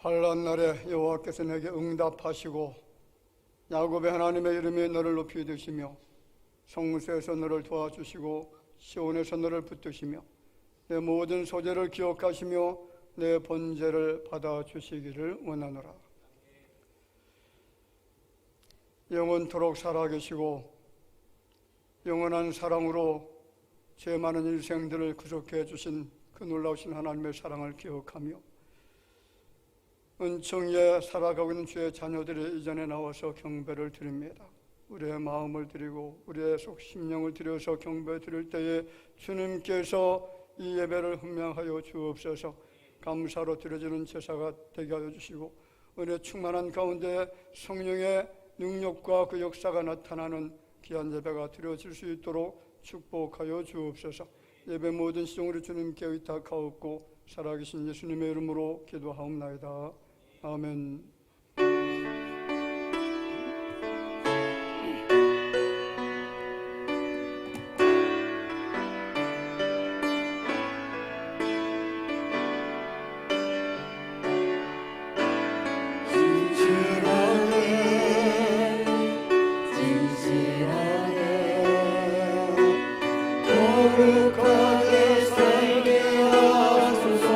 환난 날에 여호와께서 내게 응답하시고 야곱의 하나님의 이름이 너를 높이 드시며 성소에서 너를 도와주시고 시온에서 너를 붙드시며 내 모든 소재를 기억하시며 내 번제를 받아주시기를 원하노라. 영원토록 살아계시고 영원한 사랑으로 죄 많은 일생들을 구속해 주신 그 놀라우신 하나님의 사랑을 기억하며 은총에 살아가고 있는 주의 자녀들이 이전에 나와서 경배를 드립니다. 우리의 마음을 드리고 우리의 속심령을 드려서 경배 드릴 때에 주님께서 이 예배를 흠명하여 주옵소서. 감사로 드려지는 제사가 되게 하여 주시고 은혜 충만한 가운데 성령의 능력과 그 역사가 나타나는 귀한 예배가 드려질 수 있도록 축복하여 주옵소서. 예배 모든 시종으로 주님께 의탁하옵고 살아계신 예수님의 이름으로 기도하옵나이다. 아멘. 거룩하게 살게 하소서.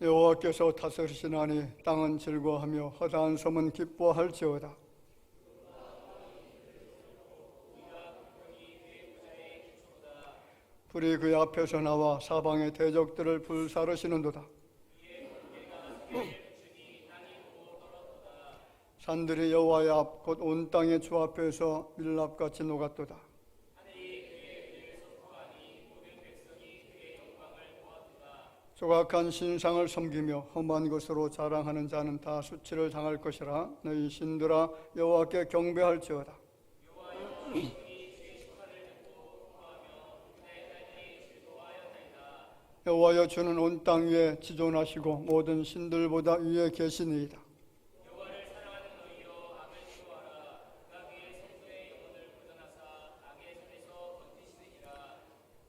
여호와께서 다스리시나니 땅은 즐거워하며 허다한 섬은 기뻐할지어다. 불이 그 앞에서 나와 사방의 대적들을 불사르시는도다. 산들이 여호와의 앞 곧 온 땅의 주 앞에서 밀랍같이 녹았도다. 조각한 신상을 섬기며 험한 것으로 자랑하는 자는 다 수치를 당할 것이라. 너희 신들아 여호와께 경배할지어다. 여호와여 주는 온 땅 위에 지존하시고 모든 신들보다 위에 계시니이다.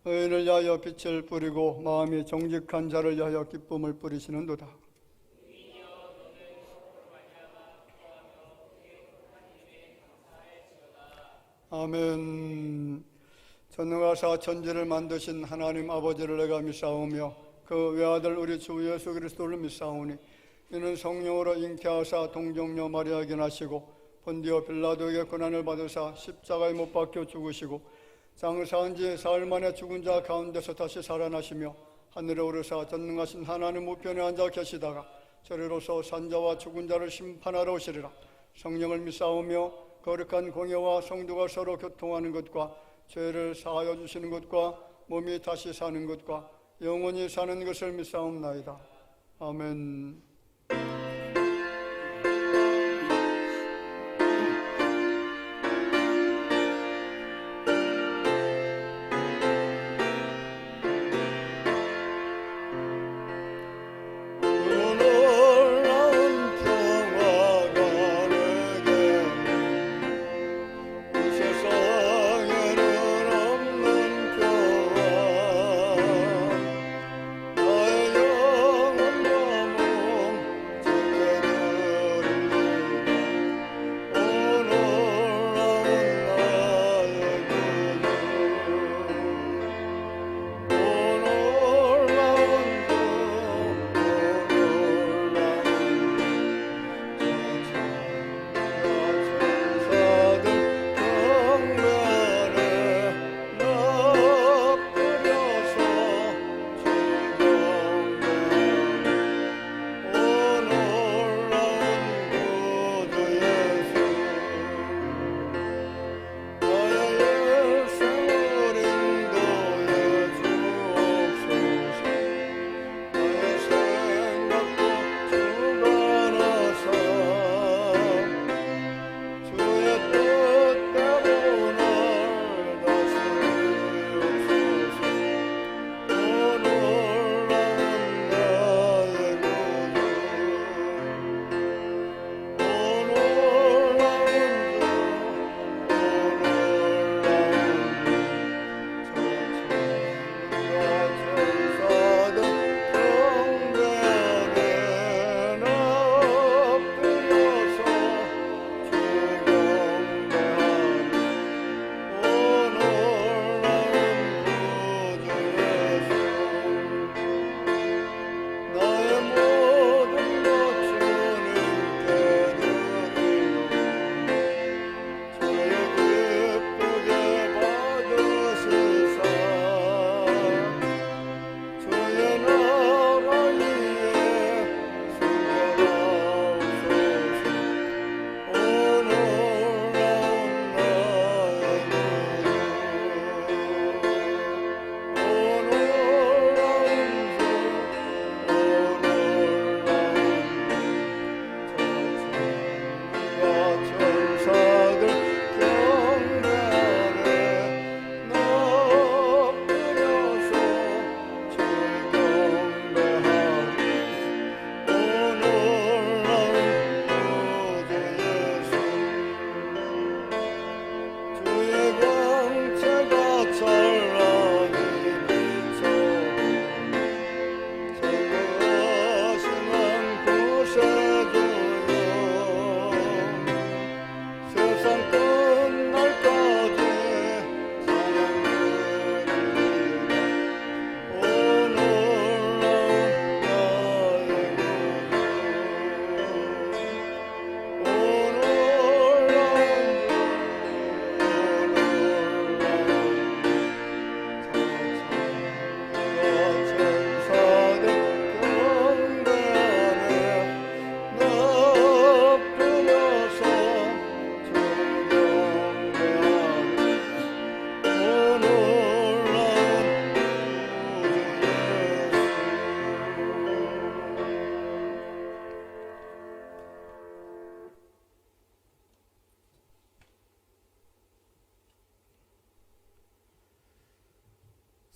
의인을 위하여 빛을 뿌리고 마음이 정직한 자를 위하여 기쁨을 뿌리시는도다. 아멘. 전능하사 천지를 만드신 하나님 아버지를 내가 믿사오며 그 외아들 우리 주 예수 그리스도를 믿사오니 이는 성령으로 잉태하사 동정녀 마리아에게 나시고 본디오 빌라도에게 고난을 받으사 십자가에 못 박혀 죽으시고 장사한 지 사흘 만에 죽은 자 가운데서 다시 살아나시며 하늘에 오르사 전능하신 하나님 우편에 앉아 계시다가 저리로서 산자와 죽은 자를 심판하러 오시리라. 성령을 믿사오며 거룩한 공예와 성도가 서로 교통하는 것과 죄를 사하여 주시는 것과 몸이 다시 사는 것과 영원히 사는 것을 믿사옵나이다. 아멘.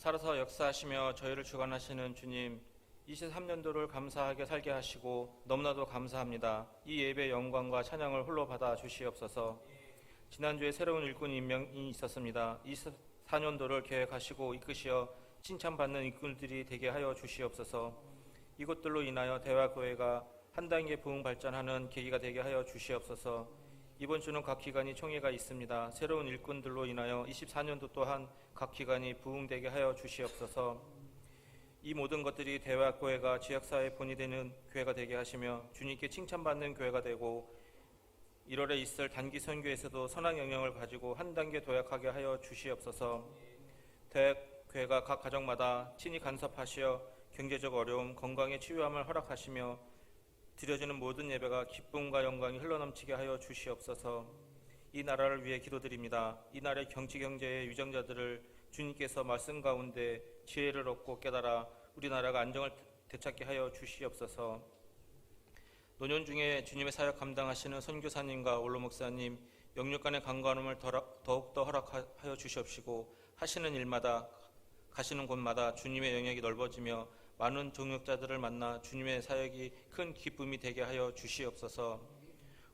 살아서 역사하시며 저희를 주관하시는 주님, 23년도를 감사하게 살게 하시고 너무나도 감사합니다. 이 예배 영광과 찬양을 홀로 받아 주시옵소서. 지난주에 새로운 일꾼 임명이 있었습니다. 24년도를 계획하시고 이끄시어 칭찬받는 일꾼들이 되게 하여 주시옵소서. 이것들로 인하여 대화교회가 한 단계 부흥 발전하는 계기가 되게 하여 주시옵소서. 이번 주는 각 기관이 총회가 있습니다. 새로운 일꾼들로 인하여 24년도 또한 각 기관이 부흥되게 하여 주시옵소서. 이 모든 것들이 대화교회가 지역사회의 본이 되는 교회가 되게 하시며 주님께 칭찬받는 교회가 되고 1월에 있을 단기 선교에서도 선한 영향을 가지고 한 단계 도약하게 하여 주시옵소서. 대교회가 각 가정마다 친히 간섭하시어 경제적 어려움, 건강의 치유함을 허락하시며 드려지는 모든 예배가 기쁨과 영광이 흘러넘치게 하여 주시옵소서. 이 나라를 위해 기도드립니다. 이 나라의 경제의 유정자들을 주님께서 말씀 가운데 지혜를 얻고 깨달아 우리나라가 안정을 되찾게 하여 주시옵소서. 노년 중에 주님의 사역 감당하시는 선교사님과 원로 목사님, 영육 간의 강건함을 더욱더 허락하여 주시옵시고 하시는 일마다 가시는 곳마다 주님의 영역이 넓어지며 많은 동역자들을 만나 주님의 사역이 큰 기쁨이 되게 하여 주시옵소서.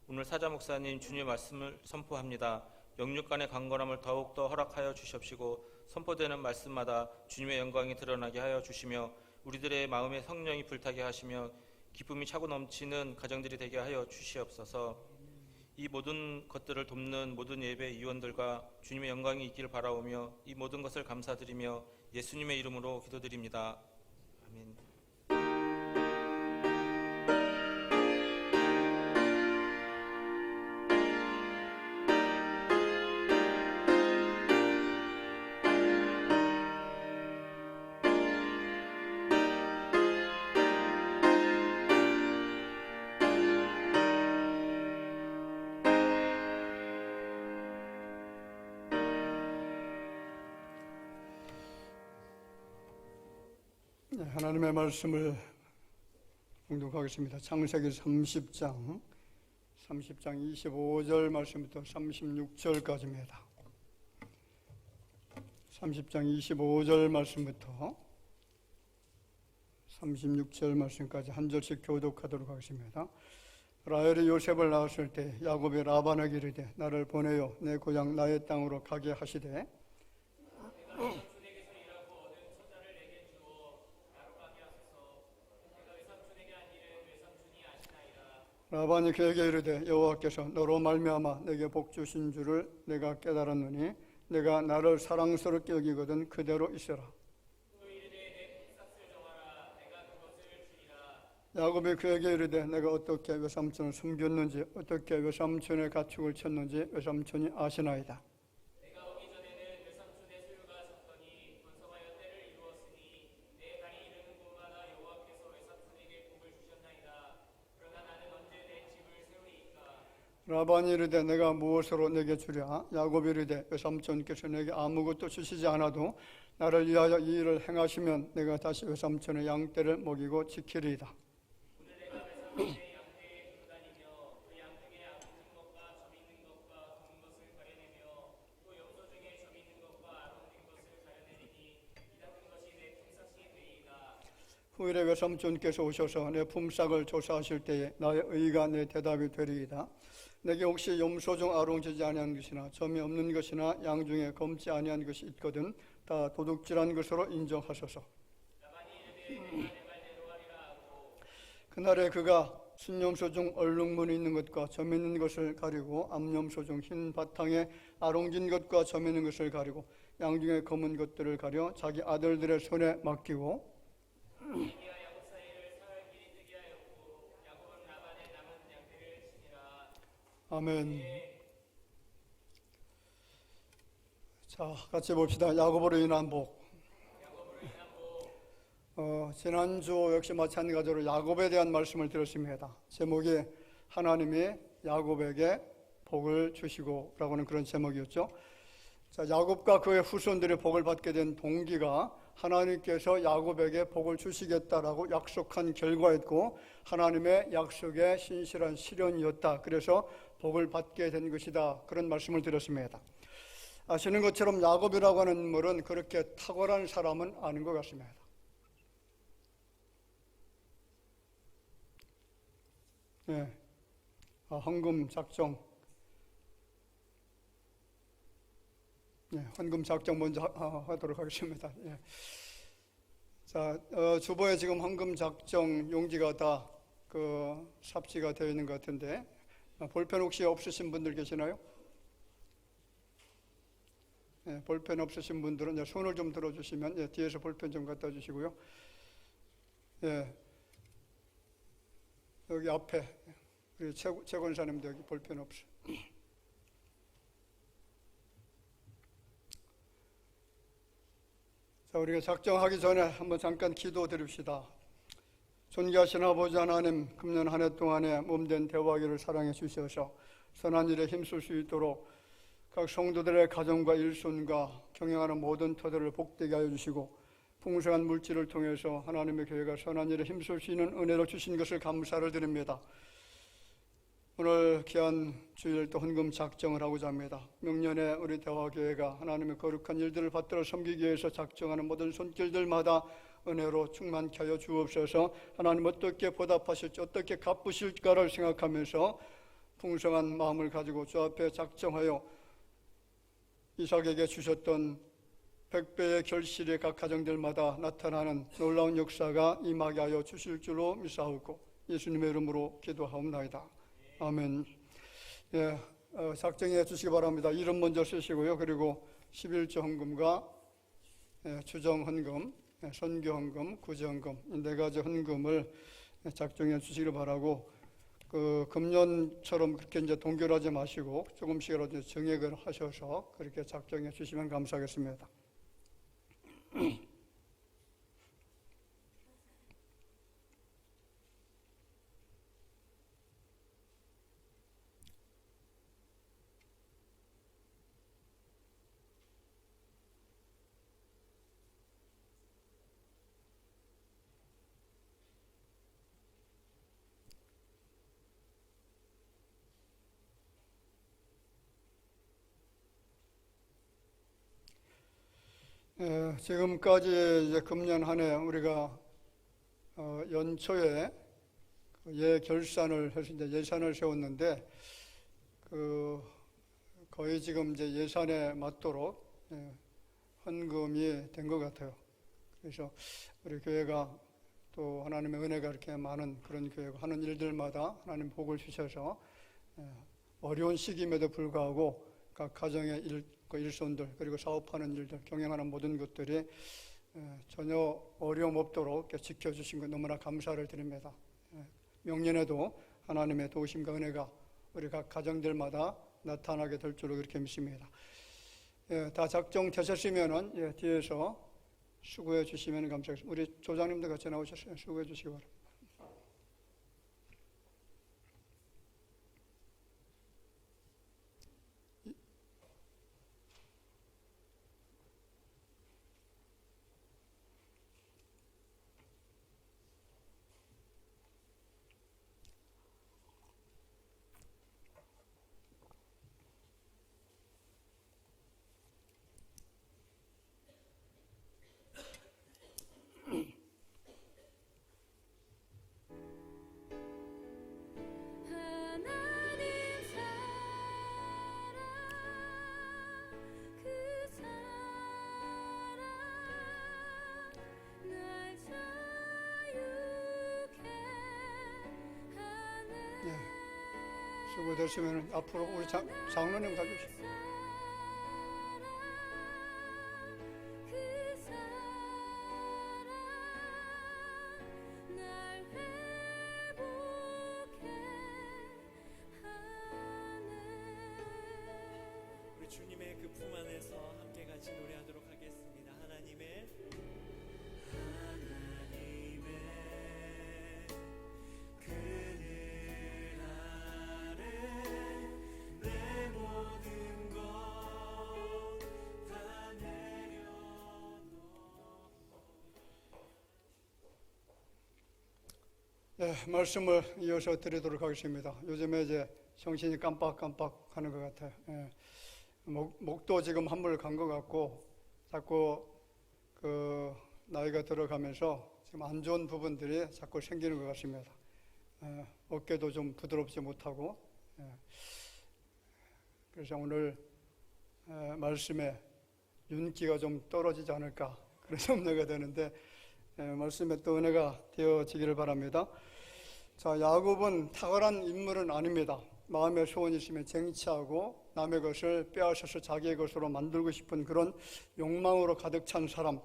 오늘 사자 목사님 주님의 말씀을 선포합니다. 영육 간의 강건함을 더욱더 허락하여 주시옵시고 선포되는 말씀마다 주님의 영광이 드러나게 하여 주시며 우리들의 마음에 성령이 불타게 하시며 기쁨이 차고 넘치는 가정들이 되게 하여 주시옵소서. 이 모든 것들을 돕는 모든 예배 위원들과 주님의 영광이 있기를 바라오며 이 모든 것을 감사드리며 예수님의 이름으로 기도드립니다. 아멘. 하나님의 말씀을 봉독하겠습니다. 창세기 30장 25절 말씀부터 36절까지입니다. 30장 25절 말씀부터 36절 말씀까지 한 절씩 교독하도록 하겠습니다. 라헬이 요셉을 낳았을 때 야곱이 라반에게 이르되 나를 보내어 내 고향 나의 땅으로 가게 하시되 라반이 그에게 이르되 여호와께서 너로 말미암아 내게 복 주신 줄을 내가 깨달았느니 내가 나를 사랑스럽게 여기거든 그대로 있어라. 야곱이 그에게 이르되 내가 어떻게 외삼촌을 숨겼는지 어떻게 외삼촌의 가축을 쳤는지 외삼촌이 아시나이다. 내가 오기 전에는 외삼촌의 소유가 적더니 번성하여 때를 이루었으니 내 발이 이르는 곳마다 여호와께서 외삼촌에게 복을 주셨나이다. 그러나 나는 언제 내 집을 세우리이까. 라반이 이르되 내가 무엇으로 내게 주랴. 야곱이 이르되 외삼촌께서 내게 아무것도 주시지 않아도 나를 위하여 이 일을 행하시면 내가 다시 외삼촌의 양떼를 먹이고 지키리이다. 오늘 내가 외삼촌의 양떼에 두고 다니며 그 양 중에 아픈 것과 점 있는 것과 검은 것을 가려내며 또 염소 중에 점 있는 것과 아롱된 것을 가려내리니 이 같은 것이 내 품삯이 되이다. 후일에 외삼촌께서 오셔서 내 품삯을 조사하실 때에 나의 의가 내 대답이 되리이다. 내게 혹시 염소 중 아롱지지 아니한 것이나 점이 없는 것이나 양 중에 검지 아니한 것이 있거든 다 도둑질한 것으로 인정하소서. 그날에 그가 순염소 중 얼룩무늬 있는 것과 점 있는 것을 가리고 암염소 중 흰 바탕에 아롱진 것과 점 있는 것을 가리고 양 중에 검은 것들을 가려 자기 아들들의 손에 맡기고 아멘. 자, 같이 봅시다. 야곱으로 인한 복. 지난주 역시 마찬가지로 야곱에 대한 말씀을 들었습니다. 제목이 하나님이 야곱에게 복을 주시고 라고 하는 그런 제목이었죠. 자, 야곱과 그의 후손들이 복을 받게 된 동기가 하나님께서 야곱에게 복을 주시겠다라고 약속한 결과였고 하나님의 약속의 신실한 실현이었다. 그래서 복을 받게 된 것이다. 그런 말씀을 드렸습니다. 아시는 것처럼 야곱이라고 하는 인물은 그렇게 탁월한 사람은 아닌 것 같습니다. 예, 헌금 작정. 예, 헌금 작정 먼저 하도록 하겠습니다. 예. 자, 주보에 지금 헌금 작정 용지가 다 삽지가 되어 있는 것 같은데, 볼펜 혹시 없으신 분들 계시나요? 예, 볼펜 없으신 분들은 이제 손을 좀 들어주시면, 예, 뒤에서 볼펜 좀 갖다 주시고요. 예, 여기 앞에 우리 최 권사님도 여기 볼펜 없어. 자, 우리가 작정하기 전에 한번 잠깐 기도 드립시다. 존귀하신 아버지 하나님, 금년 한 해 동안에 몸된 대화기를 사랑해 주셔서 선한 일에 힘쓸 수 있도록 각 성도들의 가정과 일손과 경영하는 모든 터들을 복되게 하여 주시고 풍성한 물질을 통해서 하나님의 교회가 선한 일에 힘쓸 수 있는 은혜를 주신 것을 감사를 드립니다. 오늘 귀한 주일 또 헌금 작정을 하고자 합니다. 명년에 우리 대화교회가 하나님의 거룩한 일들을 받들어 섬기기 위해서 작정하는 모든 손길들마다 은혜로 충만케 하여 주옵소서. 하나님 어떻게 보답하실지 어떻게 갚으실까를 생각하면서 풍성한 마음을 가지고 주 앞에 작정하여 이삭에게 주셨던 100배의 결실이 각 가정들마다 나타나는 놀라운 역사가 임하게 하여 주실 줄로 믿사오고 예수님의 이름으로 기도하옵나이다. 아멘. 예, 작정해 주시기 바랍니다. 이름 먼저 쓰시고요. 그리고 11조 헌금과 추정 헌금, 선교 헌금, 구제 헌금 이 네 가지 헌금을 작정해 주시길 바라고, 금년처럼 그렇게 이제 동결하지 마시고 조금씩이라도 정액을 하셔서 그렇게 작정해 주시면 감사하겠습니다. 지금까지 이제 금년 한 해 우리가 연초에 예결산을 해서 이제 예산을 세웠는데 거의 지금 이제 예산에 맞도록 헌금이 된 것 같아요. 그래서 우리 교회가 또 하나님의 은혜가 이렇게 많은 그런 교회가 하는 일들마다 하나님 복을 주셔서 어려운 시기임에도 불구하고 각 가정의 일손들 그리고 사업하는 일들 경영하는 모든 것들이 전혀 어려움 없도록 이렇게 지켜주신 것 너무나 감사를 드립니다. 명년에도 하나님의 도우심과 은혜가 우리 각 가정들마다 나타나게 될 줄로 그렇게 믿습니다. 다 작정되셨으면은 뒤에서 수고해 주시면 감사하겠습니다. 우리 조장님도 같이 나오셨어요. 수고해 주시기 바랍니다. 수고되시면 앞으로 우리 장로님 가주시죠. 우리 주님의 그 품 안에서 함께 같이 노래하도록 하겠습니다. 하나님의 말씀을 이어서 드리도록 하겠습니다. 요즘에 이제 정신이 깜빡깜빡 하는 것 같아요. 목도 지금 한물 간 것 같고 자꾸 그 나이가 들어가면서 지금 안 좋은 부분들이 자꾸 생기는 것 같습니다. 어깨도 좀 부드럽지 못하고 그래서 오늘 말씀에 윤기가 좀 떨어지지 않을까 그런 염려가 되는데 말씀에 또 은혜가 되어지기를 바랍니다. 자, 야곱은 탁월한 인물은 아닙니다. 마음에 소원이 있으면 쟁취하고 남의 것을 빼앗아서 자기의 것으로 만들고 싶은 그런 욕망으로 가득 찬 사람,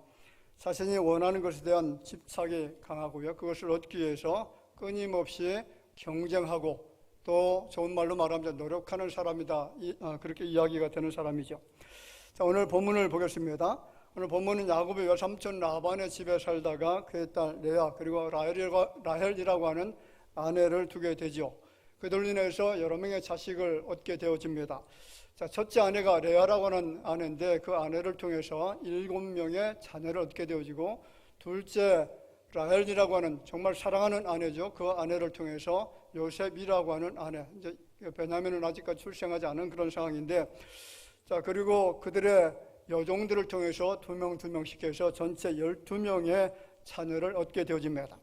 자신이 원하는 것에 대한 집착이 강하고요. 그것을 얻기 위해서 끊임없이 경쟁하고 또 좋은 말로 말하면 노력하는 사람이다. 그렇게 이야기가 되는 사람이죠. 자, 오늘 본문을 보겠습니다. 오늘 본문은 야곱의 외삼촌 라반의 집에 살다가 그의 딸 레아 그리고 라헬이라고 하는 아내를 두게 되죠. 그들로 인해서 여러 명의 자식을 얻게 되어집니다. 자, 첫째 아내가 레아라고 하는 아내인데 그 아내를 통해서 7명의 자녀를 얻게 되어지고 둘째 라헬이라고 하는 정말 사랑하는 아내죠. 그 아내를 통해서 요셉이라고 하는 아내, 이제 베냐민은 아직까지 출생하지 않은 그런 상황인데, 자, 그리고 그들의 여종들을 통해서 2명씩 해서 전체 12명의 자녀를 얻게 되어집니다.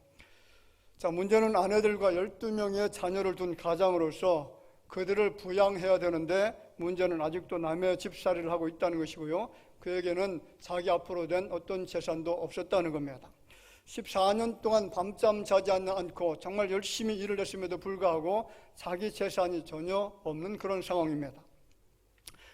자, 문제는 아내들과 12명의 자녀를 둔 가장으로서 그들을 부양해야 되는데 문제는 아직도 남의 집살이를 하고 있다는 것이고요. 그에게는 자기 앞으로 된 어떤 재산도 없었다는 겁니다. 14년 동안 밤잠 자지 않고 정말 열심히 일을 했음에도 불구하고 자기 재산이 전혀 없는 그런 상황입니다.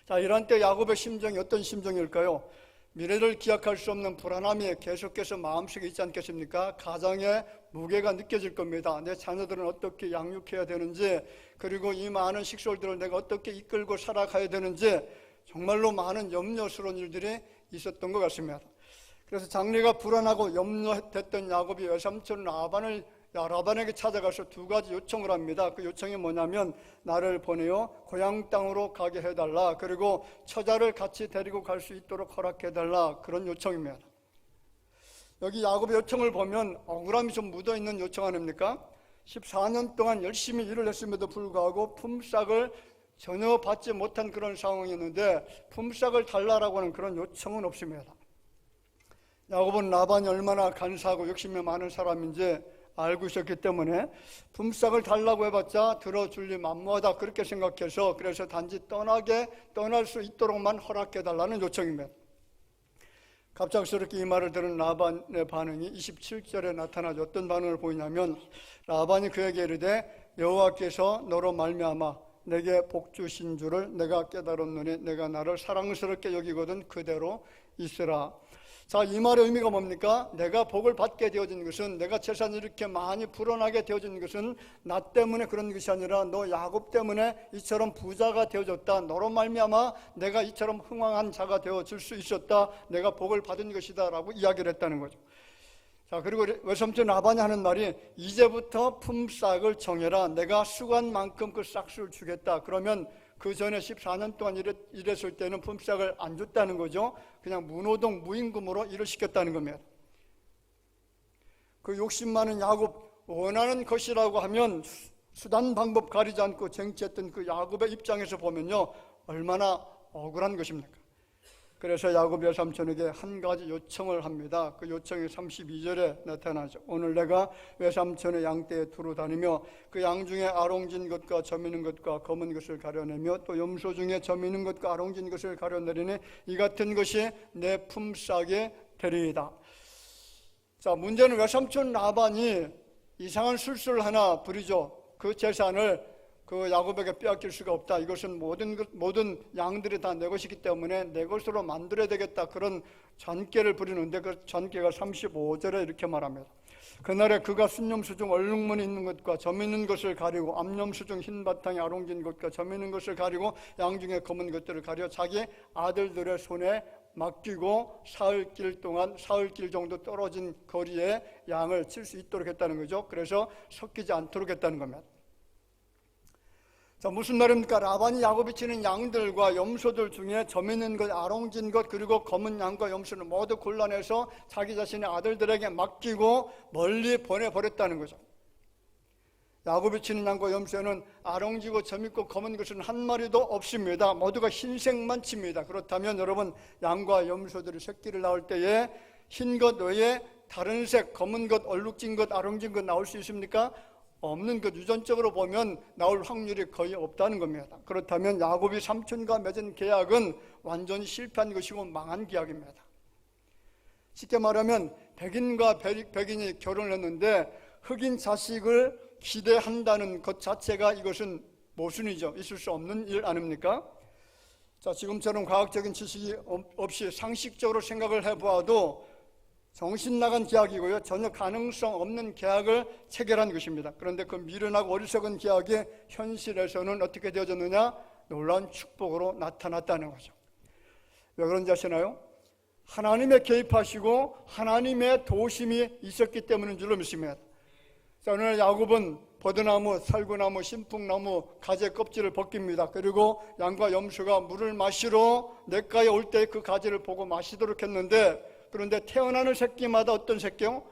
자, 이런 때 야곱의 심정이 어떤 심정일까요? 미래를 기약할 수 없는 불안함이 계속해서 마음속에 있지 않겠습니까? 가정의 무게가 느껴질 겁니다. 내 자녀들은 어떻게 양육해야 되는지, 그리고 이 많은 식솔들을 내가 어떻게 이끌고 살아가야 되는지 정말로 많은 염려스러운 일들이 있었던 것 같습니다. 그래서 장래가 불안하고 염려됐던 야곱이 외삼촌 라반에게 찾아가서 2가지 요청을 합니다. 그 요청이 뭐냐면 나를 보내어 고향 땅으로 가게 해달라, 그리고 처자를 같이 데리고 갈 수 있도록 허락해달라, 그런 요청입니다. 여기 야곱의 요청을 보면 억울함이 좀 묻어있는 요청 아닙니까? 14년 동안 열심히 일을 했음에도 불구하고 품삯을 전혀 받지 못한 그런 상황이었는데 품삯을 달라라고 하는 그런 요청은 없습니다. 야곱은 라반이 얼마나 간사하고 욕심이 많은 사람인지 알고 있었기 때문에 품삯을 달라고 해봤자 들어줄 리 만무하다 그렇게 생각해서 그래서 단지 떠날 수 있도록만 허락해달라는 요청입니다. 갑작스럽게 이 말을 들은 라반의 반응이 27절에 나타나죠. 어떤 반응을 보이냐면 라반이 그에게 이르되 여호와께서 너로 말미암아 내게 복 주신 줄을 내가 깨달았노니 내가 나를 사랑스럽게 여기거든 그대로 있으라. 자, 이 말의 의미가 뭡니까? 내가 복을 받게 되어진 것은, 내가 재산이 이렇게 많이 불어나게 되어진 것은 나 때문에 그런 것이 아니라 너 야곱 때문에 이처럼 부자가 되어졌다. 너로 말미암아 내가 이처럼 흥왕한 자가 되어질 수 있었다. 내가 복을 받은 것이다 라고 이야기를 했다는 거죠. 자, 그리고 외삼촌 라반이 하는 말이 이제부터 품삯을 정해라. 내가 수고한 만큼 그 싹수를 주겠다. 그러면 그 전에 14년 동안 일했을 때는 품삯을 안 줬다는 거죠. 그냥 무노동 무임금으로 일을 시켰다는 겁니다. 그 욕심 많은 야곱, 원하는 것이라고 하면 수단 방법 가리지 않고 쟁취했던 그 야곱의 입장에서 보면요 얼마나 억울한 것입니까? 그래서 야곱 외삼촌에게 한 가지 요청을 합니다. 그 요청이 32절에 나타나죠. 오늘 내가 외삼촌의 양떼에 두루 다니며 그 양 중에 아롱진 것과 점 있는 것과 검은 것을 가려내며 또 염소 중에 점 있는 것과 아롱진 것을 가려내리니 이 같은 것이 내 품삯이 되리이다. 자, 문제는 외삼촌 라반이 이상한 술수를 하나 부리죠. 그 재산을 그 야곱에게 빼앗길 수가 없다. 이것은 모든 양들이 다 내 것이기 때문에 내 것으로 만들어야 되겠다. 그런 전개를 부리는데 그 전개가 35절에 이렇게 말합니다. 그날에 그가 순염수 중 얼룩무늬 있는 것과 점 있는 것을 가리고 암염수 중 흰 바탕에 아롱진 것과 점 있는 것을 가리고 양 중에 검은 것들을 가려 자기 아들들의 손에 맡기고 사흘길 정도 떨어진 거리에 양을 칠 수 있도록 했다는 거죠. 그래서 섞이지 않도록 했다는 겁니다. 자, 무슨 말입니까? 라반이 야곱이 치는 양들과 염소들 중에 점 있는 것, 아롱진 것, 그리고 검은 양과 염소를 모두 골라내서 자기 자신의 아들들에게 맡기고 멀리 보내버렸다는 거죠. 야곱이 치는 양과 염소에는 아롱지고 점있고 검은 것은 한 마리도 없습니다. 모두가 흰색만 칩니다. 그렇다면 여러분, 양과 염소들이 새끼를 낳을 때에 흰 것 외에 다른 색, 검은 것, 얼룩진 것, 아롱진 것 나올 수 있습니까? 없는 것, 유전적으로 보면 나올 확률이 거의 없다는 겁니다. 그렇다면 야곱이 삼촌과 맺은 계약은 완전히 실패한 것이고 망한 계약입니다. 쉽게 말하면 백인과 백인이 결혼을 했는데 흑인 자식을 기대한다는 것 자체가 이것은 모순이죠. 있을 수 없는 일 아닙니까? 자, 지금처럼 과학적인 지식이 없이 상식적으로 생각을 해보아도 정신 나간 계약이고요. 전혀 가능성 없는 계약을 체결한 것입니다. 그런데 그 미련하고 어리석은 계약이 현실에서는 어떻게 되어졌느냐? 놀라운 축복으로 나타났다는 거죠. 왜 그런지 아시나요? 하나님의 개입하시고 하나님의 도심이 있었기 때문인 줄로 믿습니다. 자, 오늘 야곱은 버드나무, 살구나무, 신풍나무 가지 껍질을 벗깁니다. 그리고 양과 염소가 물을 마시러 냇가에 올 때 그 가지를 보고 마시도록 했는데, 그런데 태어나는 새끼마다 어떤 새끼요?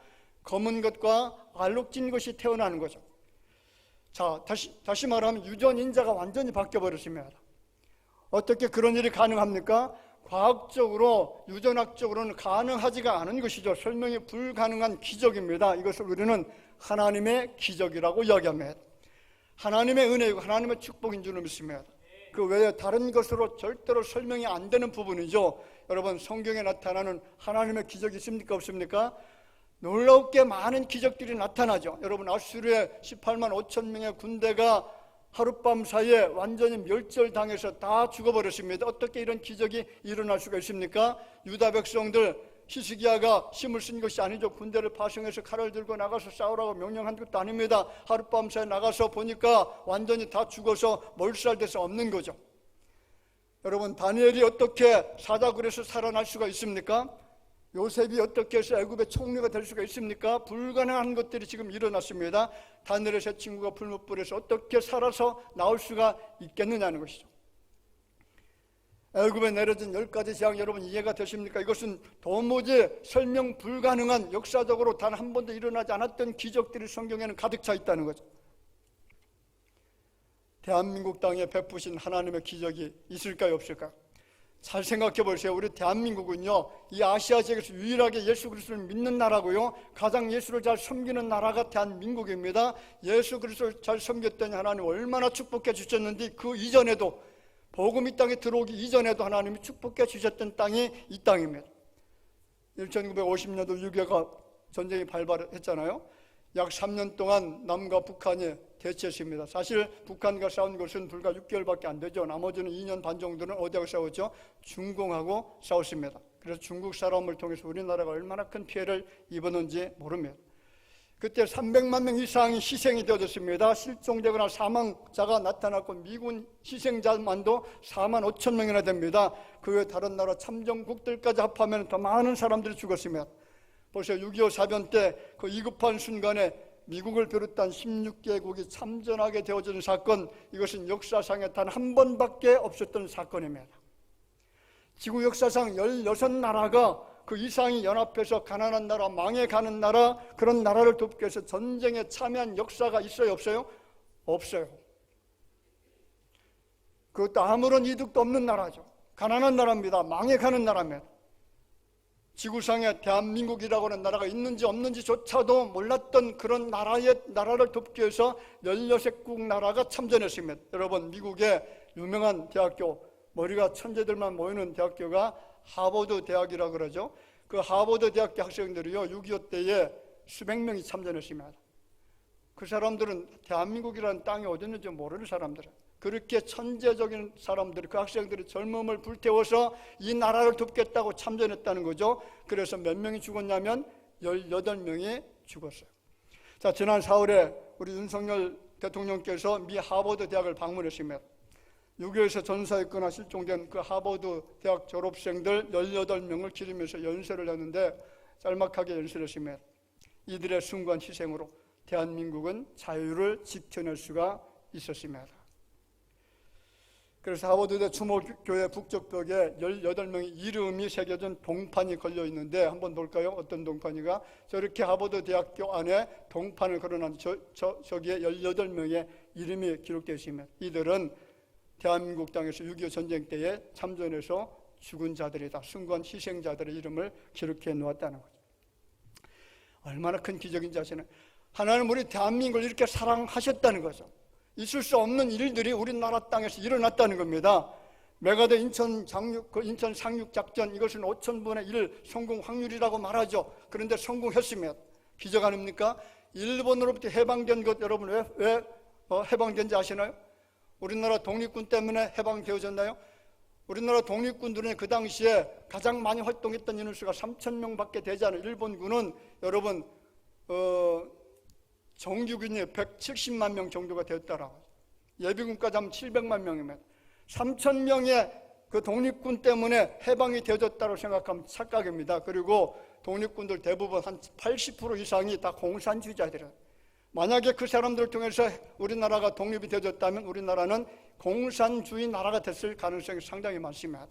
검은 것과 알록진 것이 태어나는 거죠. 자, 다시 말하면 유전인자가 완전히 바뀌어버렸습니다. 어떻게 그런 일이 가능합니까? 과학적으로, 유전학적으로는 가능하지가 않은 것이죠. 설명이 불가능한 기적입니다. 이것을 우리는 하나님의 기적이라고 이야기합니다. 하나님의 은혜이고 하나님의 축복인 줄로 믿습니다. 그 외에 다른 것으로 절대로 설명이 안 되는 부분이죠. 여러분, 성경에 나타나는 하나님의 기적이 있습니까? 없습니까? 놀랍게 많은 기적들이 나타나죠. 여러분, 아수르의 18만 5천 명의 군대가 하룻밤 사이에 완전히 멸절당해서 다 죽어버렸습니다. 어떻게 이런 기적이 일어날 수가 있습니까? 유다 백성들, 히스기야가 힘을 쓴 것이 아니죠. 군대를 파송해서 칼을 들고 나가서 싸우라고 명령한 것도 아닙니다. 하룻밤 사이에 나가서 보니까 완전히 다 죽어서 몰살돼서 없는 거죠. 여러분, 다니엘이 어떻게 사자굴에서 살아날 수가 있습니까? 요셉이 어떻게 해서 애굽의 총리가 될 수가 있습니까? 불가능한 것들이 지금 일어났습니다. 다니엘의 세 친구가 풀무불에서 어떻게 살아서 나올 수가 있겠느냐는 것이죠. 애굽에 내려진 10가지 재앙, 여러분 이해가 되십니까? 이것은 도무지 설명 불가능한, 역사적으로 단 한 번도 일어나지 않았던 기적들이 성경에는 가득 차 있다는 거죠. 대한민국 땅에 베푸신 하나님의 기적이 있을까요, 없을까요? 잘 생각해 보세요. 우리 대한민국은요, 이 아시아 지역에서 유일하게 예수 그리스도를 믿는 나라고요, 가장 예수를 잘 섬기는 나라가 대한민국입니다. 예수 그리스도를 잘 섬겼더니 하나님 얼마나 축복해 주셨는지, 그 이전에도, 복음이 땅에 들어오기 이전에도 하나님이 축복해 주셨던 땅이 이 땅입니다. 1950년도 6.25가 전쟁이 발발했잖아요. 약 3년 동안 남과 북한이 대치했습니다. 사실 북한과 싸운 것은 불과 6개월밖에 안 되죠. 나머지는 2년 반 정도는 어디하고 싸웠죠? 중공하고 싸웠습니다. 그래서 중국 사람을 통해서 우리나라가 얼마나 큰 피해를 입었는지 모릅니다. 그때 300만 명 이상이 희생이 되어졌습니다. 실종되거나 사망자가 나타났고 미군 희생자만도 4만 5천 명이나 됩니다. 그 외 다른 나라 참전국들까지 합하면 더 많은 사람들이 죽었습니다. 보세요. 6.25 사변 때 그 위급한 순간에 미국을 비롯한 16개국이 참전하게 되어진 사건, 이것은 역사상에 단 한 번밖에 없었던 사건입니다. 지구 역사상 16나라가 그 이상이 연합해서 가난한 나라, 망해가는 나라, 그런 나라를 돕기 위해서 전쟁에 참여한 역사가 있어요, 없어요? 없어요. 그것도 아무런 이득도 없는 나라죠. 가난한 나라입니다. 망해가는 나라입니다. 지구상에 대한민국이라고 하는 나라가 있는지 없는지조차도 몰랐던 그런 나라를 돕기 위해서 16개국 나라가 참전했습니다. 여러분, 미국의 유명한 대학교, 머리가 천재들만 모이는 대학교가 하버드 대학이라고 그러죠. 그 하버드 대학교 학생들이요, 6.25 때에 수백 명이 참전했습니다. 그 사람들은 대한민국이라는 땅이 어디 있는지 모르는 사람들이에요. 그렇게 천재적인 사람들이, 그 학생들이 젊음을 불태워서 이 나라를 돕겠다고 참전했다는 거죠. 그래서 몇 명이 죽었냐면 18명이 죽었어요. 자, 지난 4월에 우리 윤석열 대통령께서 미 하버드 대학을 방문했습니다. 6.25에서 전사했거나 실종된 그 하버드 대학 졸업생들 18명을 기리면서 연설을 했는데 짤막하게 연설했습니다. 이들의 숭고한 희생으로 대한민국은 자유를 지켜낼 수가 있었습니다. 그래서 하버드대 추모교회 북쪽벽에 18명의 이름이 새겨진 동판이 걸려 있는데 한번 볼까요? 어떤 동판이가? 저렇게 하버드 대학교 안에 동판을 걸어놨는데 저기에 18명의 이름이 기록되어 있습니다. 이들은 대한민국 땅에서 6.25 전쟁 때에 참전해서 죽은 자들이다. 순간 희생자들의 이름을 기록해 놓았다는 거죠. 얼마나 큰 기적인지 아시나요? 하나님 우리 대한민국을 이렇게 사랑하셨다는 거죠. 있을 수 없는 일들이 우리나라 땅에서 일어났다는 겁니다. 메가드 인천 상륙작전, 이것은 5,000분의 1 성공 확률이라고 말하죠. 그런데 성공했으면 기적 아닙니까? 일본으로부터 해방된 것 여러분 왜 해방된지 아시나요? 우리나라 독립군 때문에 해방되어졌나요? 우리나라 독립군들은 그 당시에 가장 많이 활동했던 인원수가 3,000명밖에 되지 않은 일본군은 여러분 정규군이 170만 명 정도가 되었다라고. 예비군까지 하면 700만 명이면 3,000명의 그 독립군 때문에 해방이 되어졌다고 생각하면 착각입니다. 그리고 독립군들 대부분 한 80% 이상이 다 공산주의자들이에요. 만약에 그 사람들을 통해서 우리나라가 독립이 되어졌다면 우리나라는 공산주의 나라가 됐을 가능성이 상당히 많습니다.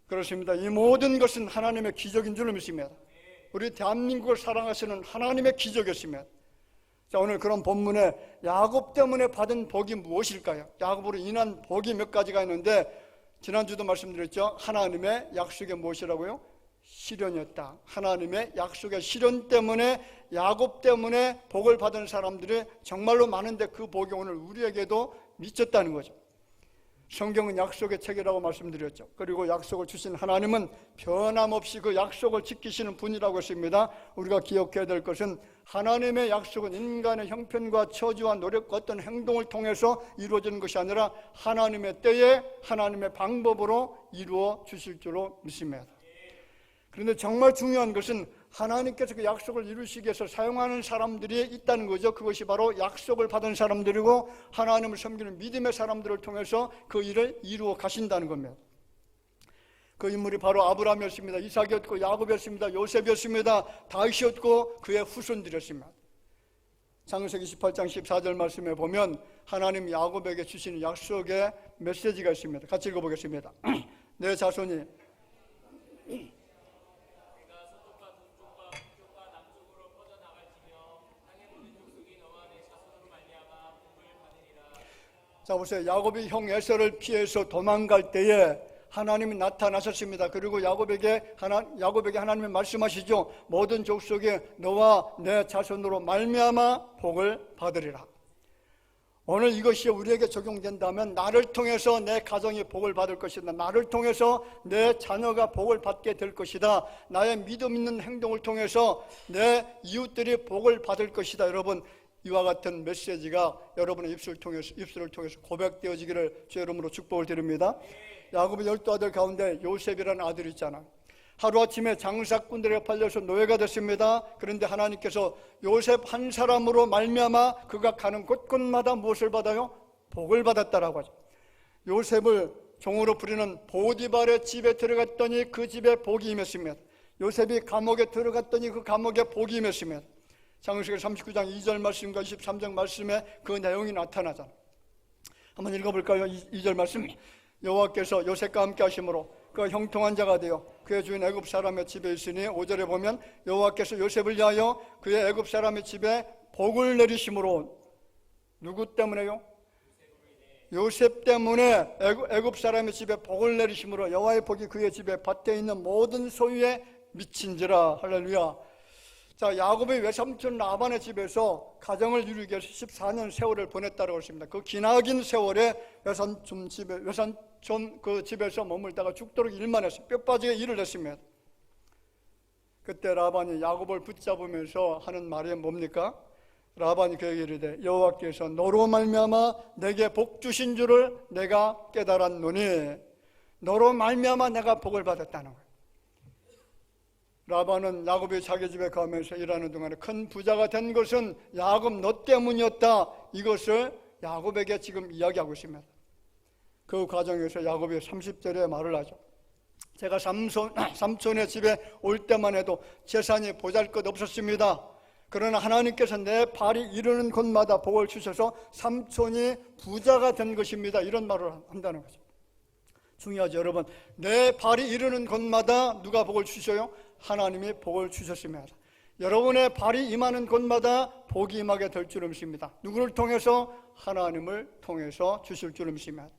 그렇습니다. 이 모든 것은 하나님의 기적인 줄 믿습니다. 우리 대한민국을 사랑하시는 하나님의 기적이었습니다. 자, 오늘 그런 본문에 야곱 때문에 받은 복이 무엇일까요? 야곱으로 인한 복이 몇 가지가 있는데 지난주도 말씀드렸죠. 하나님의 약속이 무엇이라고요? 실현이었다. 하나님의 약속의 실현 때문에 야곱 때문에 복을 받은 사람들이 정말로 많은데 그 복이 오늘 우리에게도 미쳤다는 거죠. 성경은 약속의 책이라고 말씀드렸죠. 그리고 약속을 주신 하나님은 변함없이 그 약속을 지키시는 분이라고 했습니다. 우리가 기억해야 될 것은 하나님의 약속은 인간의 형편과 처지와 노력과 어떤 행동을 통해서 이루어지는 것이 아니라 하나님의 때에 하나님의 방법으로 이루어 주실 줄로 믿습니다. 그런데 정말 중요한 것은 하나님께서 그 약속을 이루시기 위해서 사용하는 사람들이 있다는 거죠. 그것이 바로 약속을 받은 사람들이고 하나님을 섬기는 믿음의 사람들을 통해서 그 일을 이루어 가신다는 겁니다. 그 인물이 바로 아브라함이었습니다. 이삭이었고 야곱이었습니다. 요셉이었습니다. 다윗이었고 그의 후손들이었습니다. 창세기 28장 14절 말씀에 보면 하나님 야곱에게 주시는 약속의 메시지가 있습니다. 같이 읽어보겠습니다. 내 자손이 자 보세요. 야곱이 형 에서를 피해서 도망갈 때에 하나님이 나타나셨습니다. 그리고 야곱에게 하나님이 말씀하시죠. 모든 족속에 너와 내 자손으로 말미암아 복을 받으리라. 오늘 이것이 우리에게 적용된다면 나를 통해서 내 가정이 복을 받을 것이다. 나를 통해서 내 자녀가 복을 받게 될 것이다. 나의 믿음 있는 행동을 통해서 내 이웃들이 복을 받을 것이다. 여러분 이와 같은 메시지가 여러분의 입술을 통해서 고백되어지기를 주의 이름으로 축복을 드립니다. 야곱의 12아들 가운데 요셉이라는 아들이 있잖아. 하루아침에 장사꾼들에게 팔려서 노예가 됐습니다. 그런데 하나님께서 요셉 한 사람으로 말미암아 그가 가는 곳곳마다 무엇을 받아요? 복을 받았다라고 하죠. 요셉을 종으로 부리는 보디발의 집에 들어갔더니 그 집에 복이 임했습니다. 요셉이 감옥에 들어갔더니 그 감옥에 복이 임했습니다. 창세기 39장 2절 말씀과 23장 말씀에 그 내용이 나타나잖아요. 한번 읽어볼까요? 2절 말씀. 여호와께서 요셉과 함께 하심으로 그 형통한 자가 되어 그의 주인 애굽 사람의 집에 있으니 5절에 보면 여호와께서 요셉을 위하여 그의 애굽 사람의 집에 복을 내리심으로 누구 때문에요? 요셉 때문에 애굽 사람의 집에 복을 내리심으로 여호와의 복이 그의 집에 밭에 있는 모든 소유에 미친지라. 할렐루야. 자, 야곱의 외삼촌 라반의 집에서 가정을 이루기 위해서 14년 세월을 보냈다고 했습니다. 그 기나긴 세월에 외삼촌 그 집에서 머물다가 죽도록 일만 했어요. 뼈 빠지게 일을 했습니다. 그때 라반이 야곱을 붙잡으면서 하는 말이 뭡니까? 라반이 그에게 이르되 여호와께서 너로 말미암아 내게 복 주신 줄을 내가 깨달았노니 너로 말미암아 내가 복을 받았다는 거예요. 라반은 야곱이 자기 집에 가면서 일하는 동안에 큰 부자가 된 것은 야곱 너 때문이었다. 이것을 야곱에게 지금 이야기하고 있습니다. 그 과정에서 야곱이 30절에 말을 하죠. 제가 삼촌의 집에 올 때만 해도 재산이 보잘것 없었습니다. 그러나 하나님께서 내 발이 이르는 곳마다 복을 주셔서 삼촌이 부자가 된 것입니다. 이런 말을 한다는 거죠. 중요하죠, 여러분. 내 발이 이르는 곳마다 누가 복을 주셔요? 하나님이 복을 주셨습니다. 여러분의 발이 임하는 곳마다 복이 임하게 될 줄 믿습니다. 누구를 통해서? 하나님을 통해서 주실 줄 믿습니다.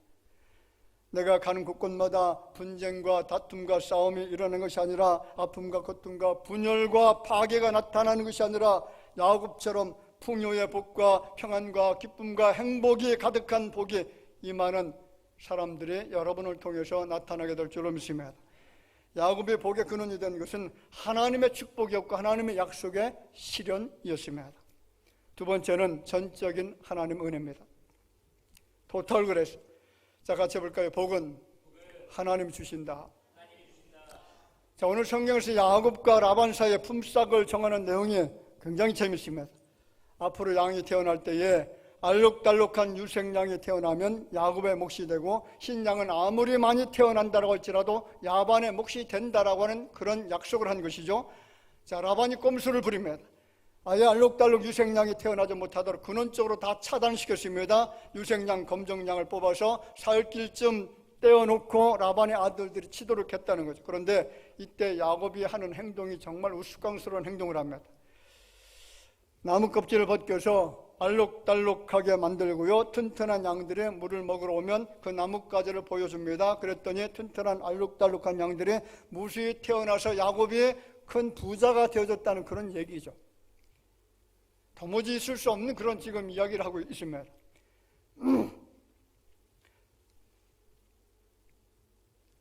내가 가는 곳곳마다 분쟁과 다툼과 싸움이 일어나는 것이 아니라 아픔과 고통과 분열과 파괴가 나타나는 것이 아니라 야곱처럼 풍요의 복과 평안과 기쁨과 행복이 가득한 복이 임하는 사람들이 여러분을 통해서 나타나게 될 줄로 믿습니다. 야곱의 복의 근원이 된 것은 하나님의 축복이었고 하나님의 약속의 실현이었습니다. 두 번째는 전적인 하나님 은혜입니다. 토탈 그레이스. 자, 같이 해볼까요? 복은 하나님이 주신다. 자, 오늘 성경에서 야곱과 라반 사이의 품삯을 정하는 내용이 굉장히 재밌습니다. 앞으로 양이 태어날 때에 알록달록한 유생양이 태어나면 야곱의 몫이 되고 흰양은 아무리 많이 태어난다고 할지라도 야반의 몫이 된다라고 하는 그런 약속을 한 것이죠. 자, 라반이 꼼수를 부립니다. 아예 알록달록 유생양이 태어나지 못하도록 근원적으로 다 차단시켰습니다. 유생양, 검정양을 뽑아서 사흘길쯤 떼어놓고 라반의 아들들이 치도록 했다는 거죠. 그런데 이때 야곱이 하는 행동이 정말 우스꽝스러운 행동을 합니다. 나무 껍질을 벗겨서 알록달록하게 만들고요, 튼튼한 양들이 물을 먹으러 오면 그 나뭇가지를 보여줍니다. 그랬더니 튼튼한 알록달록한 양들이 무수히 태어나서 야곱이 큰 부자가 되어졌다는 그런 얘기죠. 도무지 있을 수 없는 그런 지금 이야기를 하고 있습니다.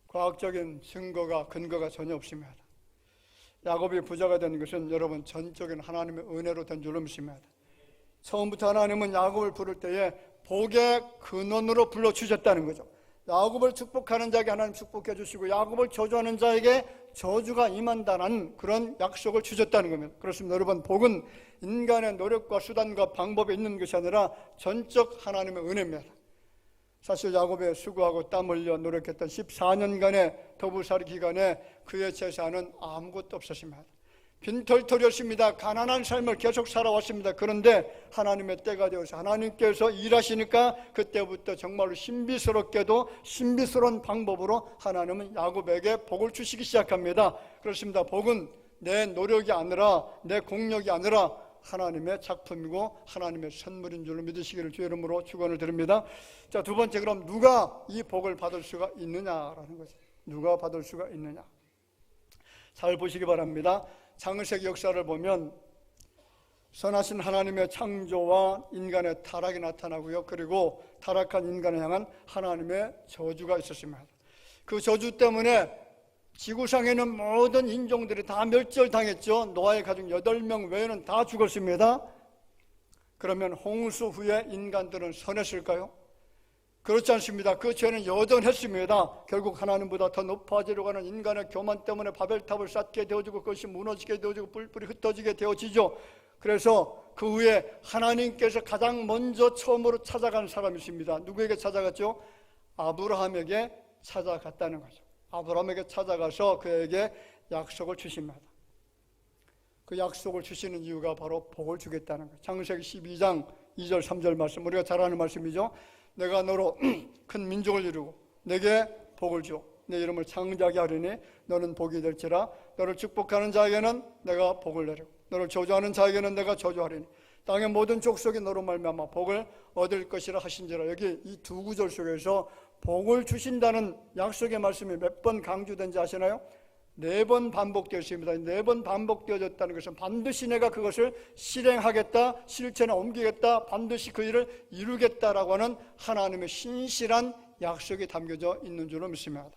과학적인 근거가 전혀 없습니다. 야곱이 부자가 된 것은 여러분 전적인 하나님의 은혜로 된 줄로 믿습니다. 처음부터 하나님은 야곱을 부를 때에 복의 근원으로 불러주셨다는 거죠. 야곱을 축복하는 자에게 하나님 축복해 주시고 야곱을 저주하는 자에게 저주가 임한다는 그런 약속을 주셨다는 겁니다. 그렇습니다. 여러분, 복은 인간의 노력과 수단과 방법에 있는 것이 아니라 전적 하나님의 은혜입니다. 사실 야곱의 수고하고 땀 흘려 노력했던 14년간의 더부살이 기간에 그의 재산은 아무것도 없었습니다. 빈털털이었습니다. 가난한 삶을 계속 살아왔습니다. 그런데 하나님의 때가 되어서 하나님께서 일하시니까 그때부터 정말로 신비스럽게도 신비스러운 방법으로 하나님은 야곱에게 복을 주시기 시작합니다. 그렇습니다. 복은 내 노력이 아니라 내 공력이 아니라 하나님의 작품이고 하나님의 선물인 줄로 믿으시기를 주의 이름으로 축원을 드립니다. 자, 두 번째, 그럼 누가 이 복을 받을 수가 있느냐라는 거죠. 누가 받을 수가 있느냐. 잘 보시기 바랍니다. 창세기 역사를 보면 선하신 하나님의 창조와 인간의 타락이 나타나고요. 그리고 타락한 인간을 향한 하나님의 저주가 있었습니다. 그 저주 때문에 지구상에는 모든 인종들이 다 멸절당했죠. 노아의 가족 8명 외에는 다 죽었습니다. 그러면 홍수 후에 인간들은 선했을까요? 그렇지 않습니다. 그 죄는 여전했습니다. 결국 하나님보다 더 높아지려고 하는 인간의 교만 때문에 바벨탑을 쌓게 되어지고 그것이 무너지게 되어지고 뿔뿔이 흩어지게 되어지죠. 그래서 그 후에 하나님께서 가장 먼저 처음으로 찾아간 사람이 있습니다. 누구에게 찾아갔죠? 아브라함에게 찾아갔다는 거죠. 아브라함에게 찾아가서 그에게 약속을 주십니다. 그 약속을 주시는 이유가 바로 복을 주겠다는 거예요. 창세기 12장 2절 3절 말씀, 우리가 잘 아는 말씀이죠. 내가 너로 큰 민족을 이루고 내게 복을 줘 내 이름을 창대하게 하리니 너는 복이 될지라. 너를 축복하는 자에게는 내가 복을 내리고 너를 저주하는 자에게는 내가 저주하리니 땅의 모든 족속이 너로 말미암아 복을 얻을 것이라 하신지라. 여기 이 두 구절 속에서 복을 주신다는 약속의 말씀이 몇 번 강조된지 아시나요? 4번 반복되었습니다. 4번 반복되어졌다는 것은 반드시 내가 그것을 실행하겠다, 실천에 옮기겠다, 반드시 그 일을 이루겠다라고 하는 하나님의 신실한 약속이 담겨져 있는 줄로 믿습니다.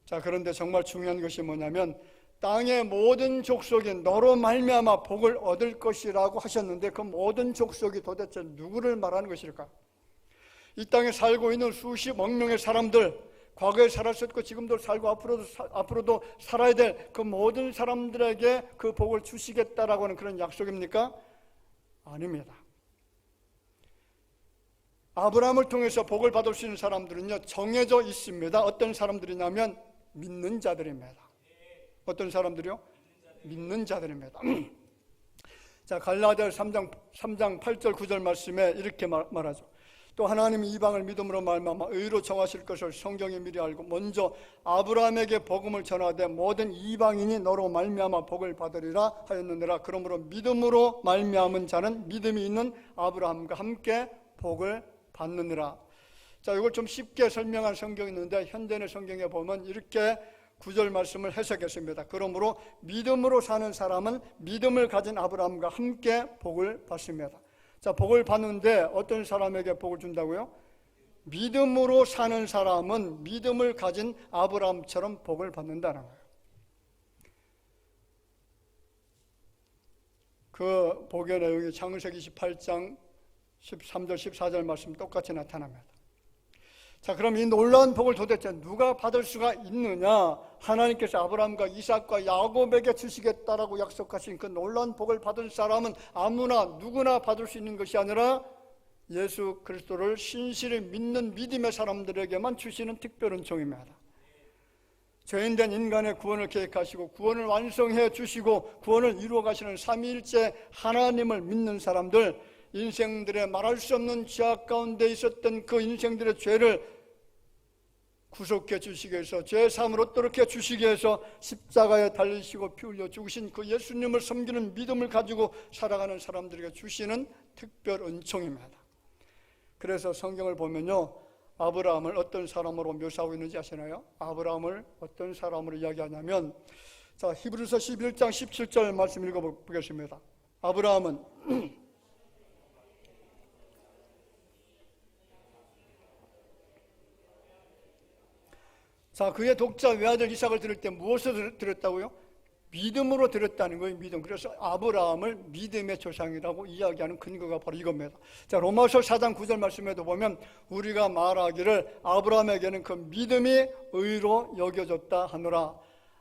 자, 그런데 정말 중요한 것이 뭐냐면 땅의 모든 족속이 너로 말미암아 복을 얻을 것이라고 하셨는데 그 모든 족속이 도대체 누구를 말하는 것일까? 이 땅에 살고 있는 수십억 명의 사람들, 과거에 살았었고 지금도 살고 앞으로도 살아야 될 그 모든 사람들에게 그 복을 주시겠다라고 하는 그런 약속입니까? 아닙니다. 아브라함을 통해서 복을 받을 수 있는 사람들은요 정해져 있습니다. 어떤 사람들이냐면 믿는 자들입니다. 어떤 사람들이요? 믿는 자들입니다. 자, 갈라디아서 3장 8절 9절 말씀에 이렇게 말하죠. 또 하나님이 이방을 믿음으로 말미암아 의로 정하실 것을 성경이 미리 알고 먼저 아브라함에게 복음을 전하되 모든 이방인이 너로 말미암아 복을 받으리라 하였느니라. 그러므로 믿음으로 말미암은 자는 믿음이 있는 아브라함과 함께 복을 받느니라. 자, 이걸 좀 쉽게 설명한 성경이 있는데 현대의 성경에 보면 이렇게 9절 말씀을 해석했습니다. 그러므로 믿음으로 사는 사람은 믿음을 가진 아브라함과 함께 복을 받습니다. 자, 복을 받는데 어떤 사람에게 복을 준다고요? 믿음으로 사는 사람은 믿음을 가진 아브라함처럼 복을 받는다는 거예요. 그 복의 내용이 창세기 28장 13절 14절 말씀 똑같이 나타납니다. 자, 그럼 이 놀라운 복을 도대체 누가 받을 수가 있느냐? 하나님께서 아브라함과 이삭과 야곱에게 주시겠다라고 약속하신 그 놀라운 복을 받을 사람은 아무나 누구나 받을 수 있는 것이 아니라 예수 그리스도를 신실히 믿는 믿음의 사람들에게만 주시는 특별 은총입니다. 죄인된 인간의 구원을 계획하시고 구원을 완성해 주시고 구원을 이루어 가시는 삼위일체 하나님을 믿는 사람들, 인생들의 말할 수 없는 죄악 가운데 있었던 그 인생들의 죄를 구속해 주시기 위해서 죄사함을 얻도록 해 주시기 위해서 십자가에 달리시고 피 흘려 죽으신 그 예수님을 섬기는 믿음을 가지고 살아가는 사람들에게 주시는 특별 은총입니다. 그래서 성경을 보면요, 아브라함을 어떤 사람으로 묘사하고 있는지 아시나요? 아브라함을 어떤 사람으로 이야기하냐면, 자, 히브리서 11장 17절 말씀 읽어보겠습니다. 아브라함은 자, 그의 독자 외아들 이삭을 드릴 때 무엇을 드렸다고요? 믿음으로 드렸다는 거예요. 믿음. 그래서 아브라함을 믿음의 조상이라고 이야기하는 근거가 바로 이겁니다. 자, 로마서 4장 9절 말씀에도 보면 우리가 말하기를 아브라함에게는 그 믿음이 의로 여겨졌다 하노라.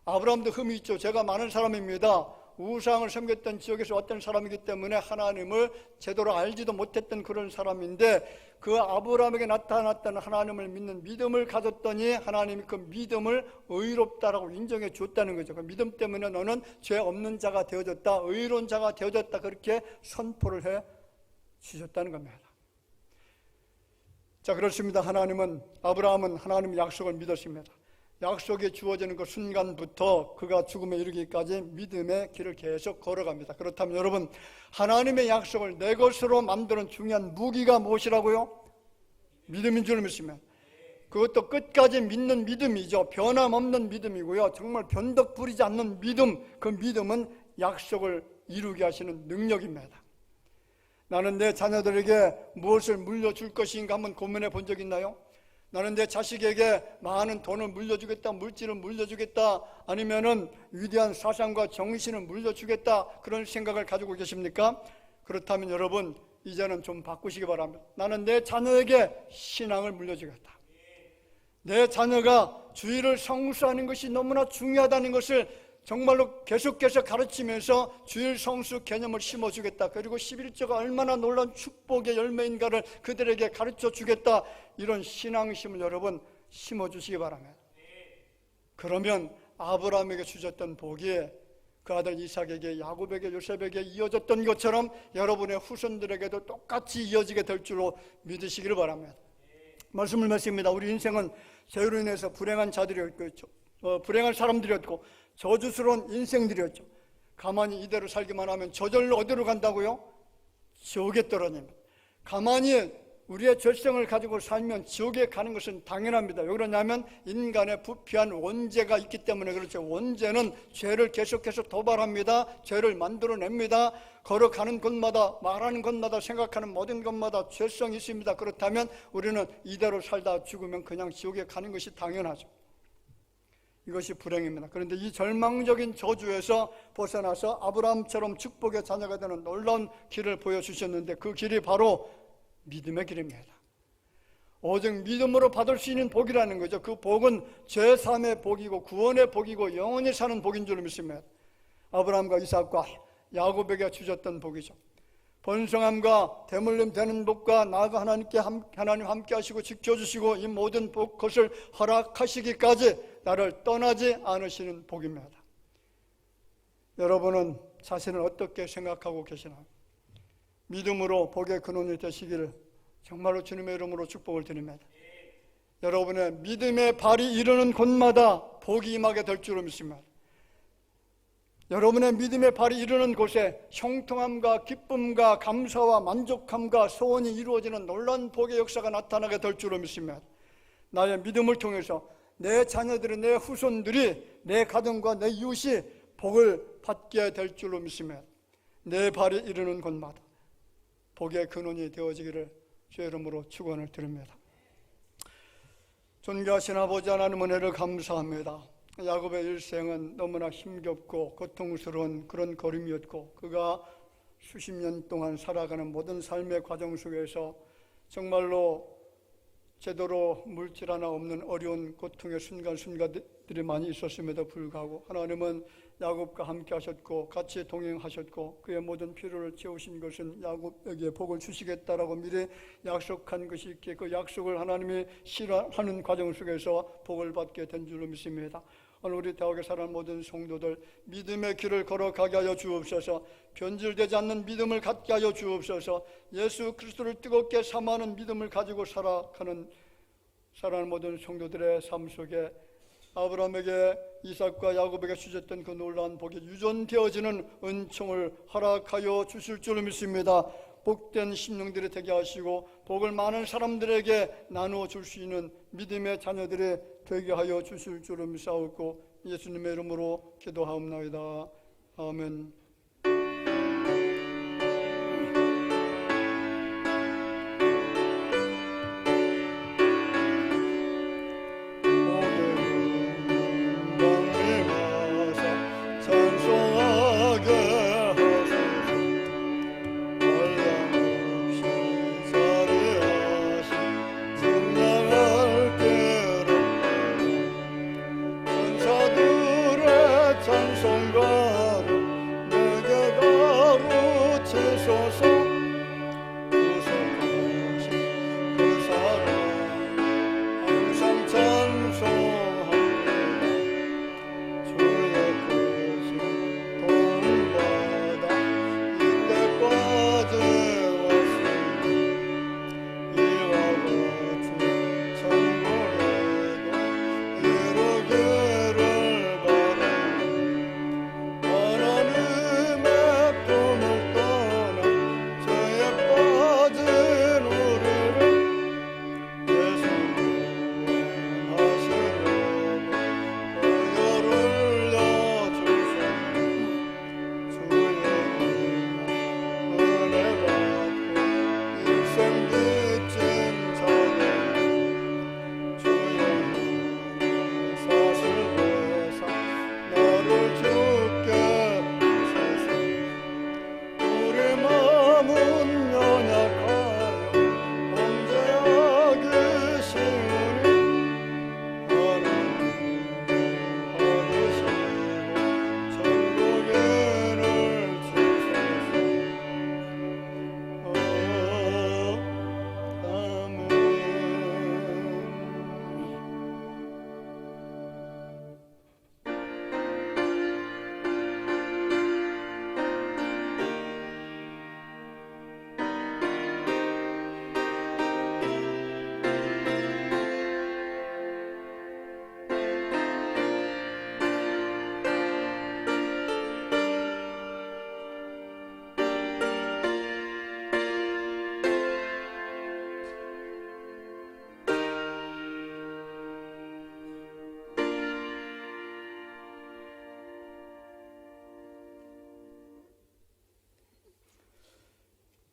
아브라함도 흠이 있죠. 제가 많은 사람입니다. 우상을 섬겼던 지역에서 왔던 사람이기 때문에 하나님을 제대로 알지도 못했던 그런 사람인데, 그 아브라함에게 나타났던 하나님을 믿는 믿음을 가졌더니 하나님이 그 믿음을 의롭다라고 인정해 줬다는 거죠. 그 믿음 때문에 너는 죄 없는 자가 되어졌다, 의로운 자가 되어졌다, 그렇게 선포를 해 주셨다는 겁니다. 자, 그렇습니다. 아브라함은 하나님의 약속을 믿었습니다. 약속이 주어지는 그 순간부터 그가 죽음에 이르기까지 믿음의 길을 계속 걸어갑니다. 그렇다면 여러분, 하나님의 약속을 내 것으로 만드는 중요한 무기가 무엇이라고요? 믿음인 줄 믿으면, 그것도 끝까지 믿는 믿음이죠. 변함없는 믿음이고요, 정말 변덕 부리지 않는 믿음. 그 믿음은 약속을 이루게 하시는 능력입니다. 나는 내 자녀들에게 무엇을 물려줄 것인가 한번 고민해 본 적 있나요? 나는 내 자식에게 많은 돈을 물려주겠다, 물질을 물려주겠다, 아니면은 위대한 사상과 정신을 물려주겠다, 그런 생각을 가지고 계십니까? 그렇다면 여러분, 이제는 좀 바꾸시기 바랍니다. 나는 내 자녀에게 신앙을 물려주겠다. 내 자녀가 주일을 성수하는 것이 너무나 중요하다는 것을 정말로 계속해서 가르치면서 주일 성수 개념을 심어주겠다. 그리고 11조가 얼마나 놀라운 축복의 열매인가를 그들에게 가르쳐주겠다. 이런 신앙심을 여러분 심어주시기 바랍니다. 그러면 아브라함에게 주셨던 복이 그 아들 이삭에게, 야곱에게, 요셉에게 이어졌던 것처럼 여러분의 후손들에게도 똑같이 이어지게 될 줄로 믿으시기를 바랍니다. 말씀을 맺습니다. 우리 인생은 죄로 인해서 불행한 자들이었고, 불행한 사람들이었고 저주스러운 인생들이었죠. 가만히 이대로 살기만 하면 저절로 어디로 간다고요? 지옥에 떨어집니다. 가만히 우리의 죄성을 가지고 살면 지옥에 가는 것은 당연합니다. 왜 그러냐면 인간의 부패한 원죄가 있기 때문에 그렇죠. 원죄는 죄를 계속해서 도발합니다. 죄를 만들어냅니다. 걸어가는 곳마다, 말하는 곳마다, 생각하는 모든 것마다 죄성이 있습니다. 그렇다면 우리는 이대로 살다 죽으면 그냥 지옥에 가는 것이 당연하죠. 이것이 불행입니다. 그런데 이 절망적인 저주에서 벗어나서 아브라함처럼 축복의 자녀가 되는 놀라운 길을 보여주셨는데, 그 길이 바로 믿음의 길입니다. 오직 믿음으로 받을 수 있는 복이라는 거죠. 그 복은 죄사함의 복이고 구원의 복이고 영원히 사는 복인 줄 믿습니다. 아브라함과 이삭과 야곱에게 주셨던 복이죠. 번성함과 대물림 되는 복과 나아가 하나님 함께 하시고 지켜주시고 이 모든 것을 허락하시기까지 나를 떠나지 않으시는 복입니다. 여러분은 자신을 어떻게 생각하고 계시나요? 믿음으로 복의 근원이 되시기를 정말로 주님의 이름으로 축복을 드립니다. 여러분의 믿음의 발이 이르는 곳마다 복이 임하게 될 줄로 믿습니다. 여러분의 믿음의 발이 이르는 곳에 형통함과 기쁨과 감사와 만족함과 소원이 이루어지는 놀라운 복의 역사가 나타나게 될 줄로 믿습니다. 나의 믿음을 통해서 내 자녀들이, 내 후손들이, 내 가정과 내 이웃이 복을 받게 될 줄로 믿습니다. 내 발이 이르는 곳마다 복의 근원이 되어지기를 주의 이름으로 축원을 드립니다. 존귀하신 아버지 하나님 은혜를 감사합니다. 야곱의 일생은 너무나 힘겹고 고통스러운 그런 걸음이었고, 그가 수십 년 동안 살아가는 모든 삶의 과정 속에서 정말로 제대로 물질 하나 없는 어려운 고통의 순간순간들이 많이 있었음에도 불구하고 하나님은 야곱과 함께 하셨고 같이 동행하셨고, 그의 모든 필요를 채우신 것은 야곱에게 복을 주시겠다라고 미리 약속한 것이 있기에 그 약속을 하나님이 실현하는 과정 속에서 복을 받게 된 줄로 믿습니다. 오늘 우리 대학에 살아가는 모든 성도들 믿음의 길을 걸어가게 하여 주옵소서. 변질되지 않는 믿음을 갖게 하여 주옵소서. 예수 그리스도를 뜨겁게 삼아하는 믿음을 가지고 살아가는 모든 성도들의 삶 속에 아브라함에게 이삭과 야곱에게 주셨던 그 놀라운 복이 유전되어지는 은총을 허락하여 주실 줄 믿습니다. 복된 심령들이 되게 하시고 복을 많은 사람들에게 나누어 줄 수 있는 믿음의 자녀들이 되게 하여 주실 줄 믿사옵고 예수님의 이름으로 기도하옵나이다. 아멘.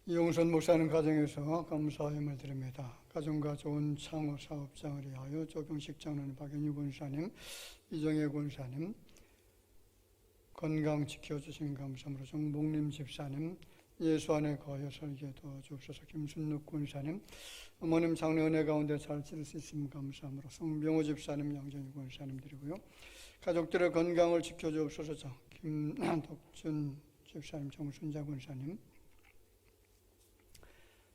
이용선 목사님 가정에서 감사함을 드립니다. 가정과 좋은 창호 사업장을 위하여 조경식 장로님, 박연유 권사님, 이정혜 권사님, 건강 지켜주신 감사함으로 정복림 집사님, 예수 안에 거하여 살게 도와주옵소서. 김순록 권사님, 어머님 장래 은혜 가운데 잘 지낼 수 있으면 감사함으로 성병호 집사님, 양정희 권사님 드리고요. 가족들의 건강을 지켜주옵소서. 김덕준 집사님, 정순자 권사님,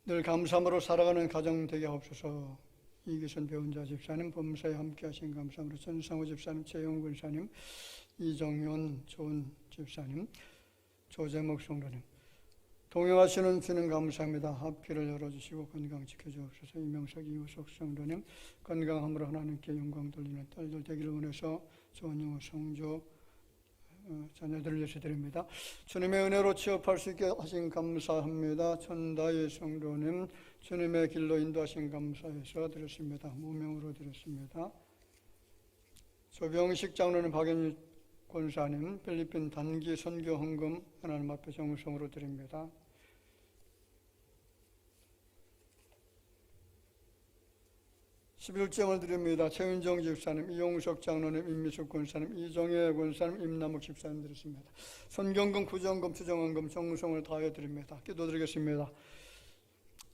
늘 감사함으로 살아가는 가정 되게 하옵소서. 이기선 배운자 집사님, 범사에 함께 하신 감사함으로 전상호 집사님, 최영 권사님, 이정현 좋은 집사님, 조재목 성도님, 동행하시는 주님 감사합니다. 앞길을 열어주시고 건강 지켜주옵소서. 이명석 이우석 성도님, 건강함으로 하나님께 영광 돌리는 딸들 되기를 원해서 조은영 성조 자녀들을 위해서 드립니다. 주님의 은혜로 취업할 수 있게 하신 감사합니다. 천다의 성도님, 주님의 길로 인도하신 감사해서 드렸습니다. 무명으로 드렸습니다. 조병식 장로님, 박연희 권사님, 필리핀 단기 선교 헌금 하나님 앞에 정성으로 드립니다. 십일정을 드립니다. 최윤정 집사님, 이용석 장로님, 임미숙 권사님, 이정혜 권사님, 임남욱 집사님 드렸습니다. 선경금, 구정금, 추정헌금 정성을 다해 드립니다. 기도드리겠습니다.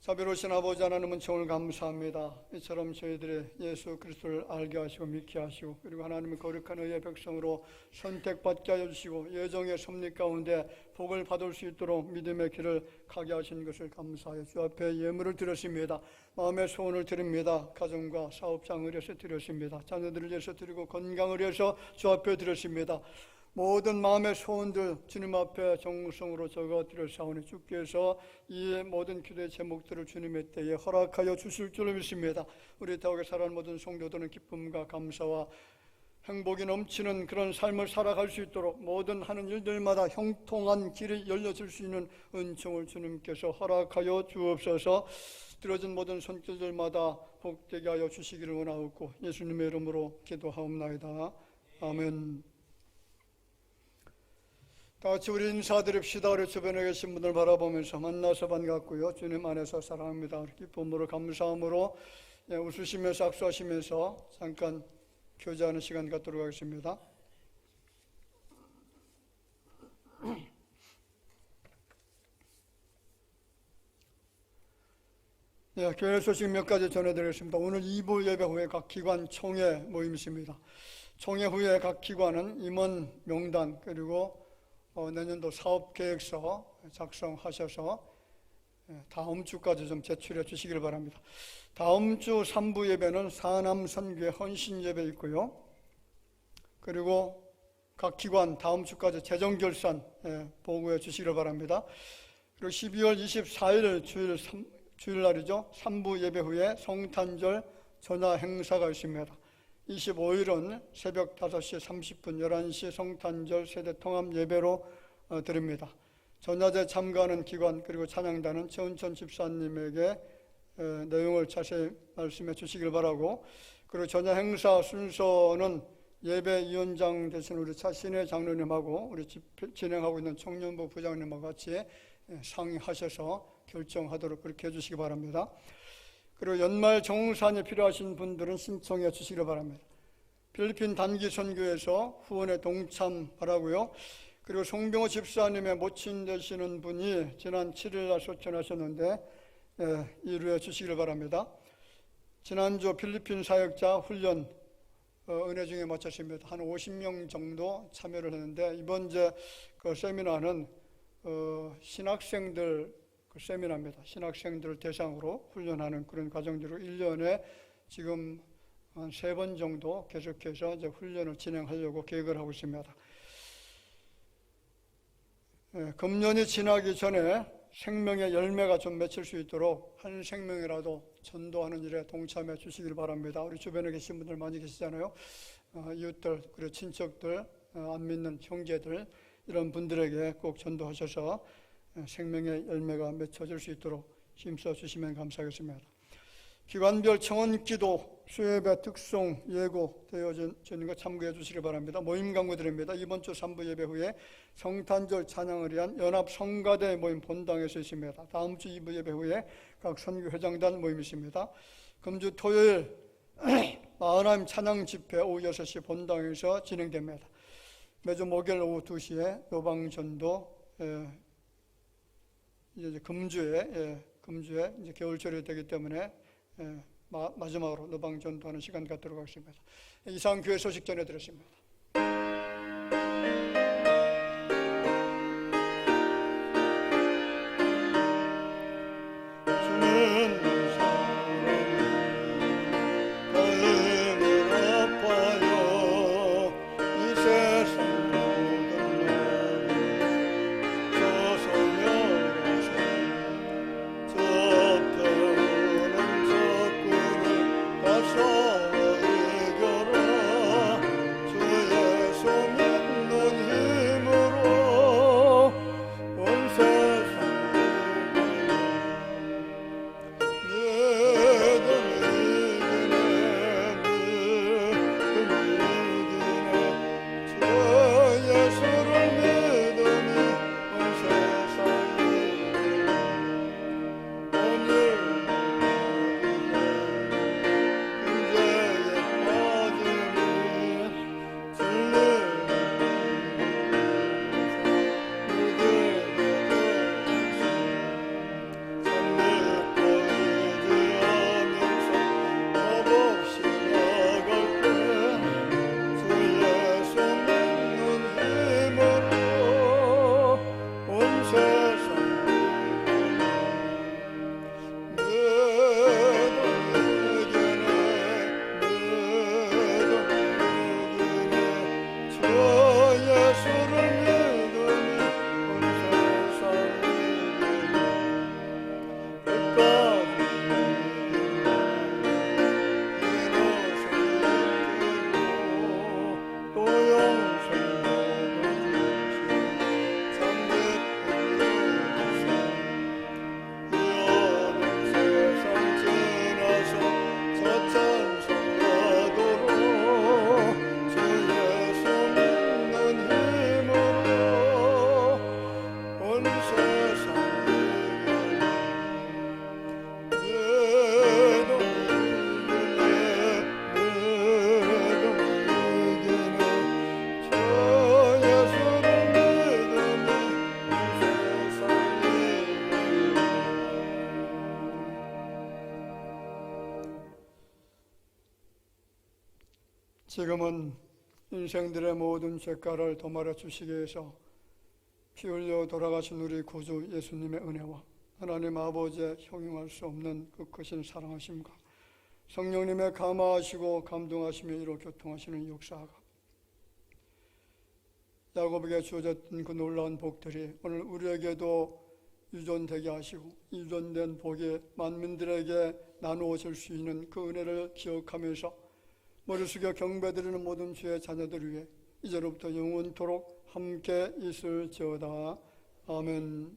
자비로우신 아버지 하나님, 은총을 감사합니다. 이처럼 저희들이 예수 그리스도를 알게 하시고 믿게 하시고, 그리고 하나님의 거룩한 의의 백성으로 선택받게 하여 주시고 예정의 섭리 가운데 복을 받을 수 있도록 믿음의 길을 가게 하신 것을 감사하여 주 앞에 예물을 드렸습니다. 마음의 소원을 드립니다. 가정과 사업장을 위해서 드렸습니다. 자녀들을 위해서 드리고 건강을 위해서 주 앞에 드렸습니다. 모든 마음의 소원들 주님 앞에 정성으로 적어드렸사오니 주께서 이 모든 기도의 제목들을 주님의 때에 허락하여 주실 줄 믿습니다. 우리 대학에 살아가는 모든 성도들은 기쁨과 감사와 행복이 넘치는 그런 삶을 살아갈 수 있도록 모든 하는 일들마다 형통한 길이 열려질 수 있는 은총을 주님께서 허락하여 주옵소서. 들어진 모든 손길들마다 복되게 하여 주시기를 원하옵고 예수님의 이름으로 기도하옵나이다. 아멘. 다 같이 우리 인사드립시다. 우리 주변에 계신 분들 바라보면서 만나서 반갑고요, 주님 안에서 사랑합니다. 기쁨으로 감사함으로 웃으시면서 악수하시면서 잠깐 교제하는 시간 갖도록 하겠습니다. 교회 소식 몇 가지 전해드리겠습니다. 오늘 2부 예배 후에 각 기관 총회 모임이십니다. 총회 후에 각 기관은 임원 명단 그리고 내년도 사업계획서 작성하셔서 다음 주까지 좀 제출해 주시길 바랍니다. 다음 주 3부 예배는 사남 선교회 헌신 예배 있고요. 그리고 각 기관 다음 주까지 재정 결산 보고해 주시길 바랍니다. 그리고 12월 24일 주일날이죠. 3부 예배 후에 성탄절 전야 행사가 있습니다. 25일은 새벽 5시 30분 11시 성탄절 세대 통합 예배로 드립니다. 전야제 참가하는 기관 그리고 찬양단은 최은천 집사님에게 내용을 자세히 말씀해 주시길 바라고, 그리고 전야 행사 순서는 예배위원장 되신 우리 차신혜 장로님하고 우리 진행하고 있는 청년부 부장님하고 같이 상의하셔서 결정하도록 그렇게 해주시기 바랍니다. 그리고 연말 정산이 필요하신 분들은 신청해 주시기 바랍니다. 필리핀 단기 선교에서 후원에 동참 바라고요. 그리고 송병호 집사님의 모친 되시는 분이 지난 7일 소천하셨는데 이루어 주시기를 바랍니다. 지난주 필리핀 사역자 훈련 은혜 중에 마쳤습니다. 한 50명 정도 참여를 했는데 이번 그 세미나는 신학생들 세미나입니다. 신학생들을 대상으로 훈련하는 그런 과정들로 1년에 지금 한 3번 정도 계속해서 이제 훈련을 진행하려고 계획을 하고 있습니다. 금년이 지나기 전에 생명의 열매가 좀 맺힐 수 있도록 한 생명이라도 전도하는 일에 동참해 주시길 바랍니다. 우리 주변에 계신 분들 많이 계시잖아요. 이웃들 그리고 친척들, 안 믿는 형제들 이런 분들에게 꼭 전도하셔서 생명의 열매가 맺혀질 수 있도록 힘써 주시면 감사하겠습니다. 기관별 청원기도, 수예배 특송, 예고되어지는 것 참고해 주시기 바랍니다. 모임 강구드립니다. 이번 주 3부 예배 후에 성탄절 찬양을 위한 연합 성가대 모임 본당에서 있습니다. 다음 주 2부 예배 후에 각 선교회장단 모임이 있습니다. 금주 토요일 마하나임 찬양 집회 오후 6시 본당에서 진행됩니다. 매주 목요일 오후 2시에 노방전도 이제 금주에 이제 겨울철이 되기 때문에 마지막으로 노방전도하는 시간 갖도록 하겠습니다. 이상 교회 소식 전해드렸습니다. 주는 지금은 인생들의 모든 죄가를 도말해 주시기 위해서 피 흘려 돌아가신 우리 구주 예수님의 은혜와 하나님 아버지의 형용할 수 없는 그 크신 사랑하심과 성령님의 감화하시고 감동하시며 이로 교통하시는 역사가 야곱에게 주어졌던 그 놀라운 복들이 오늘 우리에게도 유존되게 하시고 유존된 복이 만민들에게 나누어질 수 있는 그 은혜를 기억하면서 머리 숙여 경배드리는 모든 주의 자녀들 위해 이제로부터 영원토록 함께 있을지어다. 아멘.